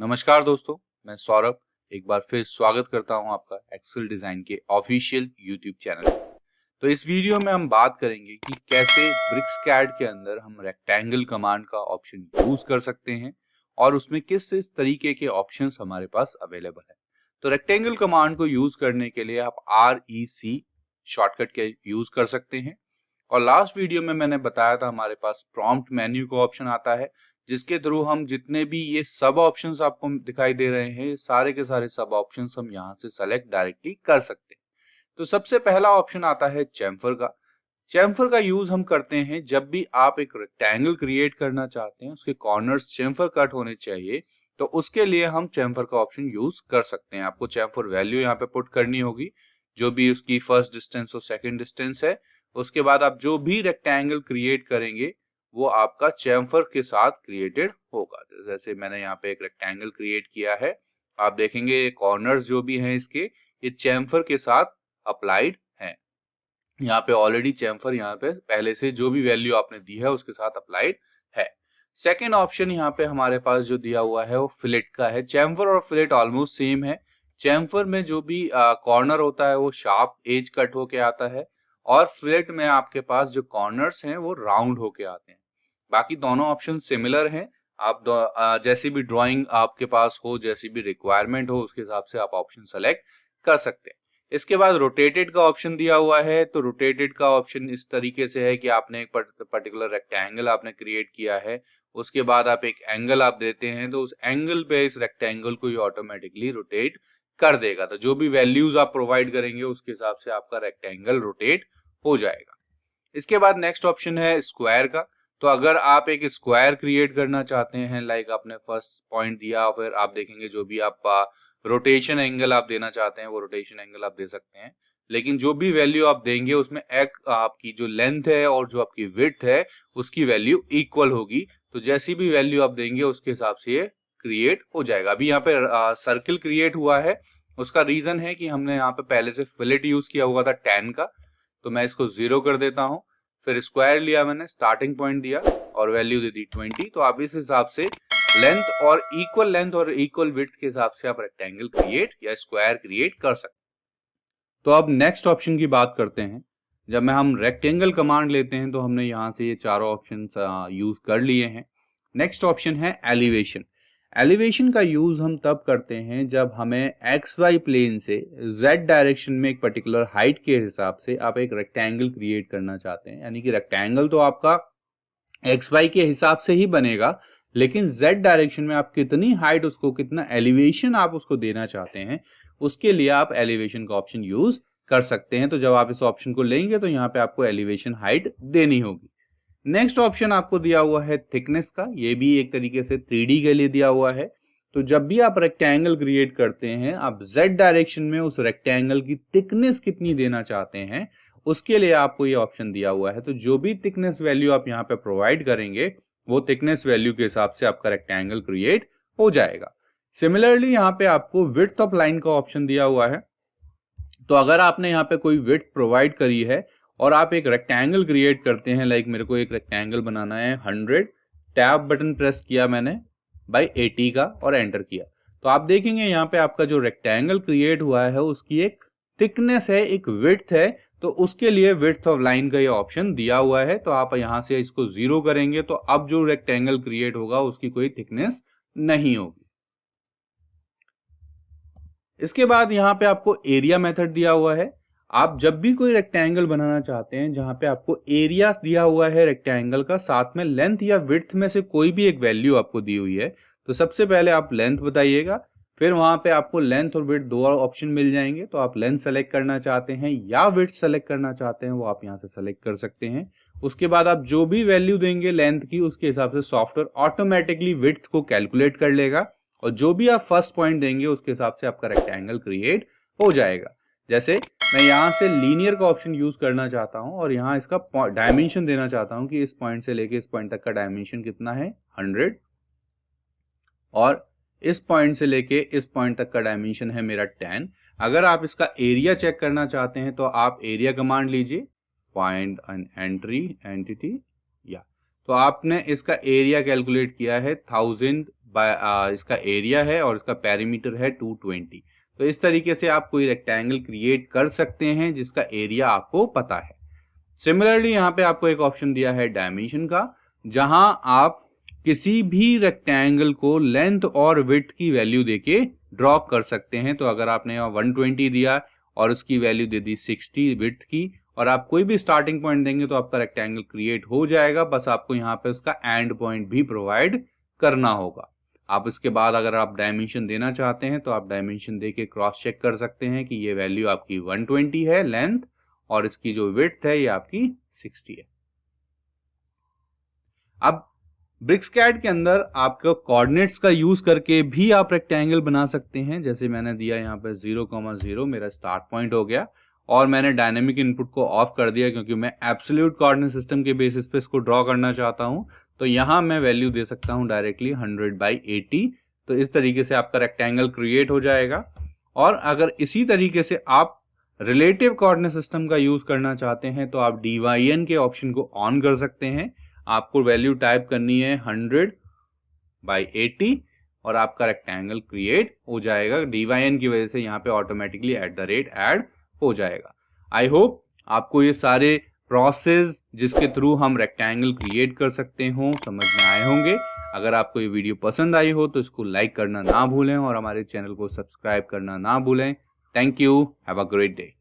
नमस्कार दोस्तों, मैं सौरभ एक बार फिर स्वागत करता हूं आपका एक्सेल डिजाइन के ऑफिशियल यूट्यूब चैनल। तो इस वीडियो में हम बात करेंगे कि कैसे ब्रिक्सकैड के अंदर हम रेक्टेंगल कमांड का ऑप्शन यूज कर सकते हैं और उसमें किस किस तरीके के ऑप्शंस हमारे पास अवेलेबल है। तो रेक्टेंगल कमांड को यूज करने के लिए आप REC शॉर्टकट के यूज कर सकते हैं। और लास्ट वीडियो में मैंने बताया था हमारे पास प्रॉम्प्ट मेन्यू का ऑप्शन आता है, जिसके थ्रू हम जितने भी ये सब ऑप्शंस आपको दिखाई दे रहे हैं, सारे के सारे सब ऑप्शंस हम यहाँ से सेलेक्ट डायरेक्टली कर सकते हैं। तो सबसे पहला ऑप्शन आता है चैम्फर का। चैम्फर का यूज हम करते हैं जब भी आप एक रेक्टेंगल क्रिएट करना चाहते हैं, उसके कॉर्नर्स चैम्फर कट होने चाहिए, तो उसके लिए हम चैम्फर का ऑप्शन यूज कर सकते हैं। आपको चैम्फर वैल्यू यहाँ पे पुट करनी होगी, जो भी उसकी फर्स्ट डिस्टेंस और सेकंड डिस्टेंस है। उसके बाद आप जो भी रेक्टेंगल क्रिएट करेंगे वो आपका चैम्फर के साथ क्रिएटेड होगा। जैसे मैंने यहाँ पे एक रेक्टेंगल क्रिएट किया है, आप देखेंगे कॉर्नर्स जो भी हैं इसके, ये चैम्फर के साथ अप्लाइड हैं। यहाँ पे ऑलरेडी चैम्फर यहाँ पे पहले से जो भी वैल्यू आपने दी है उसके साथ अप्लाइड है। सेकेंड ऑप्शन यहाँ पे हमारे पास जो दिया हुआ है वो फिलेट का है। चैम्फर और फिलेट ऑलमोस्ट सेम है। चैम्फर में जो भी कॉर्नर होता है वो शार्प एज कट होके आता है, और फिलेट में आपके पास जो कॉर्नर्स हैं वो राउंड होके आते हैं। बाकी दोनों ऑप्शन सिमिलर हैं। आप जैसी भी ड्राइंग आपके पास हो, जैसी भी रिक्वायरमेंट हो, उसके हिसाब से आप ऑप्शन सेलेक्ट कर सकते हैं। इसके बाद रोटेटेड का ऑप्शन दिया हुआ है। तो रोटेटेड का ऑप्शन इस तरीके से है कि आपने एक पर्टिकुलर रेक्टेंगल आपने क्रिएट किया है, उसके बाद आप एक एंगल आप देते हैं, तो उस एंगल पे इस रेक्टेंगल को ये ऑटोमेटिकली रोटेट कर देगा। तो जो भी वैल्यूज आप प्रोवाइड करेंगे उसके हिसाब से आपका रेक्टेंगल रोटेट हो जाएगा। इसके बाद नेक्स्ट ऑप्शन है स्क्वायर का। तो अगर आप एक स्क्वायर क्रिएट करना चाहते हैं, लाइक आपने फर्स्ट पॉइंट दिया, फिर आप देखेंगे जो भी आप रोटेशन एंगल आप देना चाहते हैं वो रोटेशन एंगल आप दे सकते हैं, लेकिन जो भी वैल्यू आप देंगे उसमें एक आपकी जो लेंथ है और जो आपकी विड्थ है उसकी वैल्यू इक्वल होगी। तो जैसी भी वैल्यू आप देंगे उसके हिसाब से ये क्रिएट हो जाएगा। अभी यहाँ पे सर्किल क्रिएट हुआ है, उसका रीजन है कि हमने यहाँ पे पहले से फिलेट यूज किया हुआ था 10 का, तो मैं इसको 0 कर देता हूँ। फिर स्क्वायर लिया मैंने, स्टार्टिंग पॉइंट दिया और वैल्यू दे दी 20। तो आप इस हिसाब से लेंथ और इक्वल विड्थ के हिसाब से आप रेक्टेंगल क्रिएट या स्क्वायर क्रिएट कर सकते हैं। तो अब नेक्स्ट ऑप्शन की बात करते हैं। जब में हम रेक्टेंगल कमांड लेते हैं तो हमने यहाँ से ये चारों ऑप्शन यूज कर लिए हैं। नेक्स्ट ऑप्शन है एलिवेशन। एलिवेशन का यूज हम तब करते हैं जब हमें XY प्लेन से Z डायरेक्शन में एक पर्टिकुलर हाइट के हिसाब से आप एक रेक्टेंगल क्रिएट करना चाहते हैं। यानी कि रेक्टेंगल तो आपका XY के हिसाब से ही बनेगा, लेकिन Z डायरेक्शन में आप कितनी हाइट, उसको कितना एलिवेशन आप उसको देना चाहते हैं, उसके लिए आप एलिवेशन का ऑप्शन यूज कर सकते हैं। तो जब आप इस ऑप्शन को लेंगे तो यहाँ पे आपको एलिवेशन हाइट देनी होगी। नेक्स्ट ऑप्शन आपको दिया हुआ है थिकनेस का। ये भी एक तरीके से 3D के लिए दिया हुआ है। तो जब भी आप रेक्टेंगल क्रिएट करते हैं, आप Z डायरेक्शन में उस रेक्टेंगल की थिकनेस कितनी देना चाहते हैं, उसके लिए आपको ये ऑप्शन दिया हुआ है। तो जो भी थिकनेस वैल्यू आप यहाँ पे प्रोवाइड करेंगे वो थिकनेस वैल्यू के हिसाब से आपका रेक्टेंगल क्रिएट हो जाएगा। सिमिलरली यहाँ पे आपको विड्थ ऑफ लाइन का ऑप्शन दिया हुआ है। तो अगर आपने यहाँ पे कोई विड्थ प्रोवाइड करी है और आप एक रेक्टेंगल क्रिएट करते हैं, लाइक मेरे को एक रेक्टेंगल बनाना है 100, टैब बटन प्रेस किया मैंने बाई 80 का और एंटर किया, तो आप देखेंगे यहाँ पे आपका जो रेक्टेंगल क्रिएट हुआ है उसकी एक थिकनेस है, एक विड्थ है। तो उसके लिए विड्थ ऑफ लाइन का ये ऑप्शन दिया हुआ है। तो आप यहाँ से इसको 0 करेंगे तो अब जो रेक्टेंगल क्रिएट होगा उसकी कोई थिकनेस नहीं होगी। इसके बाद यहाँ पे आपको एरिया मेथड दिया हुआ है। आप जब भी कोई रेक्टेंगल बनाना चाहते हैं जहां पे आपको एरिया दिया हुआ है रेक्टेंगल का, साथ में लेंथ या विड्थ में से कोई भी एक वैल्यू आपको दी हुई है, तो सबसे पहले आप लेंथ बताइएगा। फिर वहां पे आपको लेंथ और विड्थ दो ऑप्शन मिल जाएंगे। तो आप लेंथ सेलेक्ट करना चाहते हैं या विड्थ सेलेक्ट करना चाहते हैं वो आप यहाँ से सेलेक्ट कर सकते हैं। उसके बाद आप जो भी वैल्यू देंगे लेंथ की, उसके हिसाब से सॉफ्टवेयर ऑटोमेटिकली विड्थ को कैलकुलेट कर लेगा, और जो भी आप फर्स्ट पॉइंट देंगे उसके हिसाब से आपका रेक्टेंगल क्रिएट हो जाएगा। जैसे मैं यहाँ से लीनियर का ऑप्शन यूज करना चाहता हूँ और यहाँ इसका डायमेंशन देना चाहता हूँ कि इस पॉइंट से लेके इस पॉइंट तक का डायमेंशन कितना है 100, और इस पॉइंट से लेके इस पॉइंट तक का डायमेंशन है मेरा 10। अगर आप इसका एरिया चेक करना चाहते हैं तो आप एरिया कमांड लीजिए, फाइंड एन एंट्री एंटिटी, या तो आपने इसका एरिया कैलकुलेट किया है 1000 इसका एरिया है और इसका पेरीमीटर है 220। तो इस तरीके से आप कोई रेक्टेंगल क्रिएट कर सकते हैं जिसका एरिया आपको पता है। सिमिलरली यहाँ पे आपको एक ऑप्शन दिया है डायमेंशन का, जहां आप किसी भी रेक्टेंगल को लेंथ और विड्थ की वैल्यू देके ड्रॉ कर सकते हैं। तो अगर आपने यहाँ 120 दिया और उसकी वैल्यू दे दी 60 विड्थ की, और आप कोई भी स्टार्टिंग पॉइंट देंगे तो आपका रेक्टेंगल क्रिएट हो जाएगा। बस आपको यहाँ पे उसका एंड पॉइंट भी प्रोवाइड करना होगा। आप इसके बाद अगर आप डायमेंशन देना चाहते हैं तो आप डायमेंशन दे के क्रॉस चेक कर सकते हैं कि ये वैल्यू आपकी 120 है लेंथ, और इसकी जो विड्थ है ये आपकी 60 है। अब ब्रिक्सकैड के अंदर आपका कोऑर्डिनेट्स का यूज करके भी आप रेक्टेंगल बना सकते हैं। जैसे मैंने दिया यहाँ पे 0,0 मेरा स्टार्ट पॉइंट हो गया, और मैंने डायनेमिक इनपुट को ऑफ कर दिया क्योंकि मैं एब्सोल्यूट कोऑर्डिनेट सिस्टम के बेसिस पे इसको ड्रॉ करना चाहता हूं। तो यहां मैं वैल्यू दे सकता हूं डायरेक्टली 100/80। तो इस तरीके से आपका रेक्टेंगल क्रिएट हो जाएगा। और अगर इसी तरीके से आप रिलेटिव कोऑर्डिनेट सिस्टम का यूज करना चाहते हैं तो आप DYN के ऑप्शन को ऑन कर सकते हैं। आपको वैल्यू टाइप करनी है 100/80 और आपका रेक्टेंगल क्रिएट हो जाएगा। DYN की वजह से यहाँ पे ऑटोमेटिकली @ ऐड हो जाएगा। आई होप आपको ये सारे प्रोसेस जिसके थ्रू हम रेक्टेंगल क्रिएट कर सकते हो समझ में आए होंगे। अगर आपको ये वीडियो पसंद आई हो तो इसको लाइक करना ना भूलें और हमारे चैनल को सब्सक्राइब करना ना भूलें। Thank you, have a great day.